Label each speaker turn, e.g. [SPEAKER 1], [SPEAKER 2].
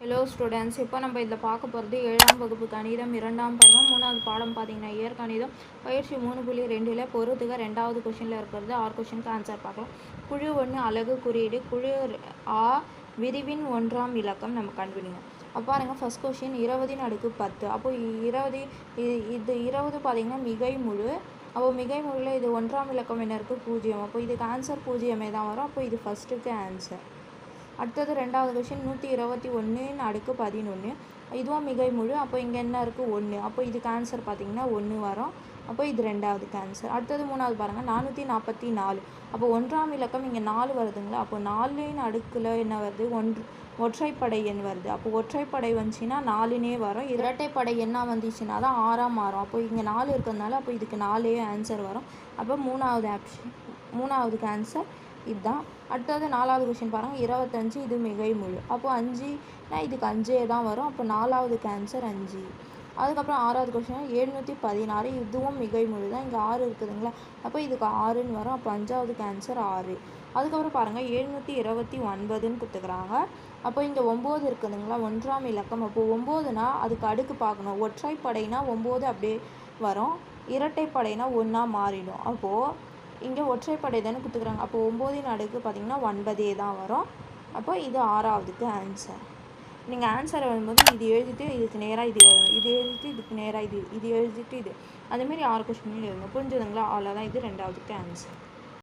[SPEAKER 1] Hello students, இப்போ நம்ம இதில் பார்க்க போகிறது 7ஆம் வகுப்பு கணிதம் 2ஆம் பருவம் 3வது பாடம் பார்த்தீங்கன்னா இயற்கணிதம் பயிற்சி 3.2 பொறுத்துக 2வது கொஷனில் இருக்கிறது 6 கொஷனுக்கு ஆன்சர் பார்க்கலாம். குழு 1 அலகு குறியீடு குழு ஆ விரிவின் 1ஆம் இலக்கம் நம்ம கண்டுபிடிங்க. அப்போ பாருங்கள், ஃபஸ்ட் கொஷின் 20⁻10. அப்போது 20 பார்த்தீங்கன்னா மிகை முழு. அப்போது மிகை முழுவில் இது 1ஆம் இலக்கம் என்ன இருக்குது? 0. அப்போ இதுக்கு ஆன்சர் 0 தான் வரும். அப்போ இது ஃபஸ்ட்டுக்கு ஆன்சர். அடுத்தது 2வது கொஷின் 121⁻11. இதுவும் மிகை முழு. அப்போ இங்கே என்ன இருக்குது? 1. அப்போ இதுக்கு ஆன்சர் பார்த்திங்கன்னா 1 வரும். அப்போ இது 2வது ஆன்சர். அடுத்தது 3வது பாருங்கள் 444. அப்போ 1ஆம் இலக்கம் இங்கே 4 வருதுங்களா? அப்போ 4ன் அடுக்கில் என்ன வருது? ஒற்றைப்படை எண் வருது. அப்போ ஒற்றைப்படை வந்துச்சுன்னா 4னே வரும். இரட்டைப்படை என்ன வந்துச்சுன்னா தான் 6ஆக மாறும். அப்போ இங்கே 4 இருக்கிறதுனால அப்போ இதுக்கு 4 ஆன்சர் வரும். அப்போ 3வது ஆன்சர் இதுதான். அடுத்தது 4வது கொஷின் பாருங்கள் 25. இது மிகை முழு. அப்போ 5னா இதுக்கு 5 தான் வரும். அப்போ 4வது ஆன்சர் 5. அதுக்கப்புறம் 6வது கொஷின் 716. இதுவும் மிகை முழு தான். இங்கே 6 இருக்குதுங்களா? அப்போ இதுக்கு 6ன்னு வரும். அப்போ 5வது ஆன்சர் 6. அதுக்கப்புறம் பாருங்கள் 729ன்னு கொடுத்துக்கிறாங்க. அப்போ இங்கே 9 இருக்குதுங்களா? 1ஆம் இலக்கம். அப்போ 9னா அதுக்கு அடுக்கு பார்க்கணும். ஒற்றைப்படைனா 9 அப்படியே வரும். இரட்டைப்படைனா 1ஆக மாறிடும். அப்போது இங்கே ஒற்றைப்படை தானே கொடுத்துக்குறாங்க. அப்போ 9ன் அடுக்கு பார்த்திங்கன்னா 9 தான் வரும். அப்போ இது 6வதுக்கு ஆன்சர். நீங்கள் ஆன்சரை வரும்போது இது எழுதிட்டு இதுக்கு நேராக இது வரும், இது எழுதிட்டு இதுக்கு நேராக இது எழுதிட்டு இது அதேமாரி 6 கொஸ்டின்லையும் எழுதணும். புரிஞ்சுதுங்களா? அவ்வளோதான். இது 2வதுக்கு ஆன்சர்.